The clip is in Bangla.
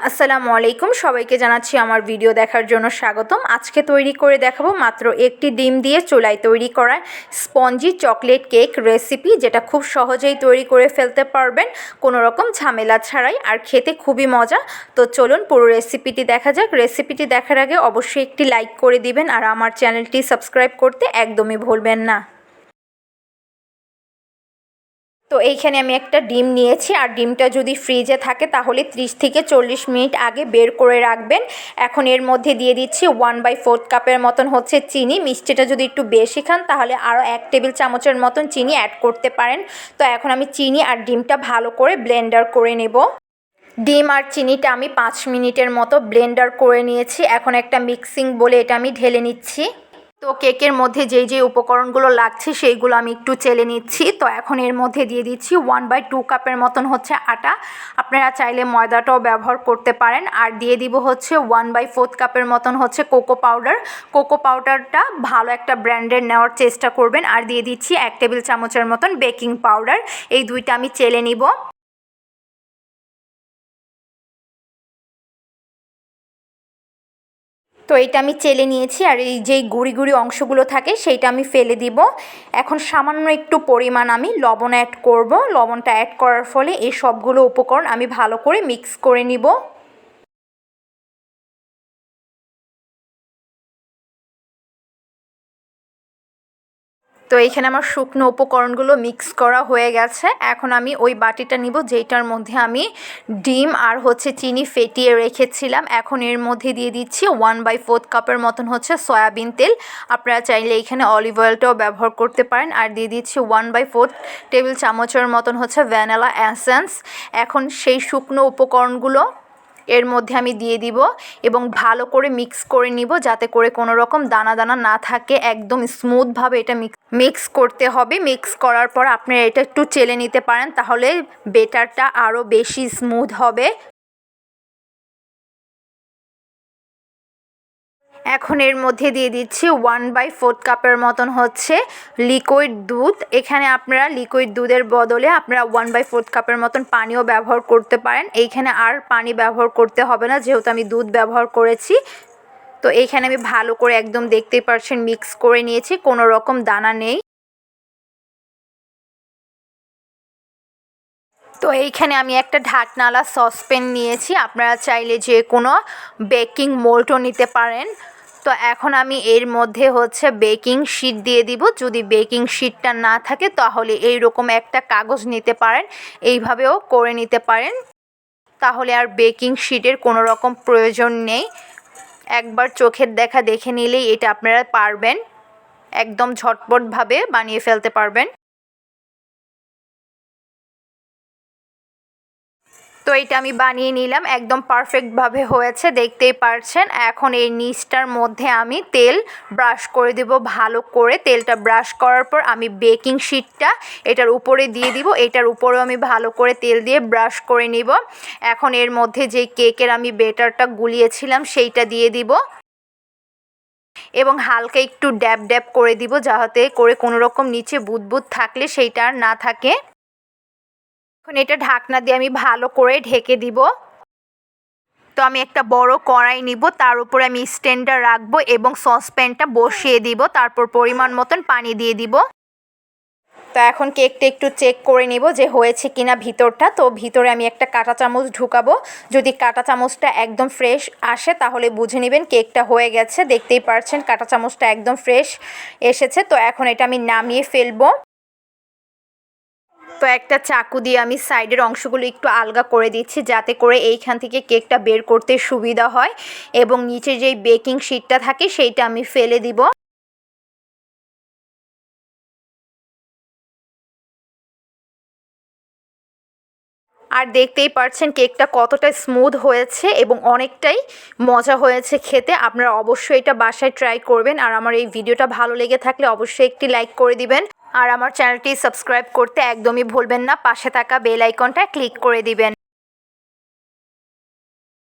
আসসালামু আলাইকুম, সবাইকে জানাচ্ছি আমার ভিডিও দেখার জন্য স্বাগতম। আজকে তৈরি করে দেখাবো মাত্র একটি ডিম দিয়ে চুলায় তৈরি করা স্পঞ্জি চকলেট কেক রেসিপি, যেটা খুব সহজেই তৈরি করে ফেলতে পারবেন কোনো রকম ঝামেলা ছাড়াই, আর খেতে খুবই মজা। তো চলুন পুরো রেসিপিটি দেখা যাক। রেসিপিটি দেখার আগে অবশ্যই একটি লাইক করে দিবেন আর আমার চ্যানেলটি সাবস্ক্রাইব করতে একদমই ভুলবেন না। তো এইখানে আমি একটা ডিম নিয়েছি, আর ডিমটা যদি ফ্রিজে থাকে তাহলে 30 থেকে 40 মিনিট আগে বের করে রাখবেন। এখন এর মধ্যে দিয়ে দিচ্ছি 1/4 কাপের মতন হচ্ছে চিনি। মিষ্টিটা যদি একটু বেশি খান তাহলে আরও 1 টেবিল চামচের মতন চিনি অ্যাড করতে পারেন। তো এখন আমি চিনি আর ডিমটা ভালো করে ব্লেন্ডার করে নেব। ডিম আর চিনিটা আমি 5 মিনিটের মতো ব্লেন্ডার করে নিয়েছি। এখন একটা মিক্সিং বলে এটা আমি ঢেলে নিচ্ছি। তো কেকের মধ্যে যেই উপকরণগুলো লাগছে সেইগুলো আমি একটু চেলে নিচ্ছি। তো এখন এর মধ্যে দিয়ে দিচ্ছি 1/2 কাপের মতন হচ্ছে আটা। আপনারা চাইলে ময়দাটাও ব্যবহার করতে পারেন। আর দিয়ে দিব হচ্ছে 1/4 কাপের মতন হচ্ছে কোকো পাউডার। কোকো পাউডারটা ভালো একটা ব্র্যান্ডের নেওয়ার চেষ্টা করবেন। আর দিয়ে দিচ্ছি 1 টেবিল চামচের মতন বেকিং পাউডার। এই দুইটা আমি চেলে নিব। তো এইটা আমি চেলে নিয়েছি, আর এই যেই গুঁড়ি গুঁড়ি অংশগুলো থাকে সেইটা আমি ফেলে দিব। এখন সামান্য একটু পরিমাণ আমি লবণ অ্যাড করব। লবণটা অ্যাড করার ফলে এই সবগুলো উপকরণ আমি ভালো করে মিক্স করে নিব। তো এইখানে আমার শুকনো উপকরণগুলো মিক্স করা হয়ে গেছে। এখন আমি ওই বাটিটা নিব যেটার মধ্যে আমি ডিম আর হচ্ছে চিনি ফেটিয়ে রেখেছিলাম। এখন এর মধ্যে দিয়ে দিচ্ছি 1/4 কাপের মতন হচ্ছে সয়াবিন তেল। আপনারা চাইলে এখানে অলিভ অয়েলটাও ব্যবহার করতে পারেন। আর দিয়ে দিচ্ছি 1/4 টেবিল চামচের মতন হচ্ছে ভ্যানিলা এসেন্স। এখন সেই শুকনো উপকরণগুলো এর মধ্যে আমি দিয়ে দিব এবং ভালো করে মিক্স করে নিব, যাতে করে কোনো রকম দানা দানা না থাকে। একদম স্মুথভাবে এটা মিক্স করতে হবে। মিক্স করার পর আপনারা এটা একটু চেলে নিতে পারেন, তাহলে বেটারটা আরও বেশি স্মুথ হবে। এখন এর মধ্যে দিয়ে দিচ্ছি 1/4 কাপের মতন হচ্ছে লিকুইড দুধ। এখানে আপনারা লিকুইড দুধের বদলে আপনারা 1/4 কাপের মতন পানিও ব্যবহার করতে পারেন। এইখানে আর পানি ব্যবহার করতে হবে না, যেহেতু আমি দুধ ব্যবহার করেছি। তো এইখানে আমি ভালো করে একদম দেখতেই পাচ্ছেন মিক্স করে নিয়েছি, কোনো রকম দানা নেই। তো এইখানে আমি একটা ঢাকনাওয়ালা সসপ্যান নিয়েছি। আপনারা চাইলে যে কোনো বেকিং মোল্ডও নিতে পারেন। তো এখন আমি এর মধ্যে হচ্ছে বেকিং শিট দিয়ে দিব। যদি বেকিং শিটটা না থাকে তাহলে এইরকম একটা কাগজ নিতে পারেন, এইভাবেও করে নিতে পারেন। তাহলে আর বেকিং শিটের কোনো রকম প্রয়োজন নেই। একবার চোখের দেখা দেখে নিলেই এটা আপনারা পারবেন, একদম ঝটপটভাবে বানিয়ে ফেলতে পারবেন। তো এইটা আমি বানিয়ে নিলাম, একদম পারফেক্টভাবে হয়েছে, দেখতেই পারছেন। এখন এই নিচটার মধ্যে আমি তেল ব্রাশ করে দেব ভালো করে। তেলটা ব্রাশ করার পর আমি বেকিং শিটটা এটার উপরে দিয়ে দিব। এটার উপরেও আমি ভালো করে তেল দিয়ে ব্রাশ করে নিব। এখন এর মধ্যে যেই কেকের আমি বেটারটা গুলিয়েছিলাম সেইটা দিয়ে দিব এবং হালকা একটু ড্যাব ড্যাব করে দিব, যাতে করে কোনো রকম নিচে বুদবুদ থাকলে সেইটা আর না থাকে। এখন এটা ঢাকনা দিয়ে আমি ভালো করে ঢেকে দিব। তো আমি একটা বড় কড়াই নিব, তার উপরে আমি স্ট্যান্ডার রাখবো এবং সসপ্যানটা বসিয়ে দিব। তারপর পরিমাণ মতন পানি দিয়ে দিব। তো এখন কেকটা একটু চেক করে নিব যে হয়েছে কিনা ভিতরটা। তো ভিতরে আমি একটা কাঁটা চামচ ঢুকাবো। যদি কাঁটা চামচটা একদম ফ্রেশ আসে তাহলে বুঝে নেবেন কেকটা হয়ে গেছে। দেখতেই পারছেন কাঁটা চামচটা একদম ফ্রেশ এসেছে। তো এখন এটা আমি নামিয়ে ফেলবো। তো একটা চাকু দিয়ে আমি সাইডের অংশগুলো একটু আলগা করে দিচ্ছি, যাতে করে এইখান থেকে কেকটা বের করতে সুবিধা হয়। এবং নিচে যেই বেকিং শিটটা থাকে সেইটা আমি ফেলে দিব। আর দেখতেই পারছেন কেকটা কতটা স্মুথ হয়েছে এবং অনেকটাই মজা হয়েছে খেতে। আপনারা অবশ্যই এটা বাসায় ট্রাই করবেন। আর আমার এই ভিডিওটা ভালো লেগে থাকলে অবশ্যই একটি লাইক করে দিবেন। আর আমার চ্যানেলটি সাবস্ক্রাইব করতে একদমই ভুলবেন না। পাশে থাকা বেল আইকনটা ক্লিক করে দিবেন।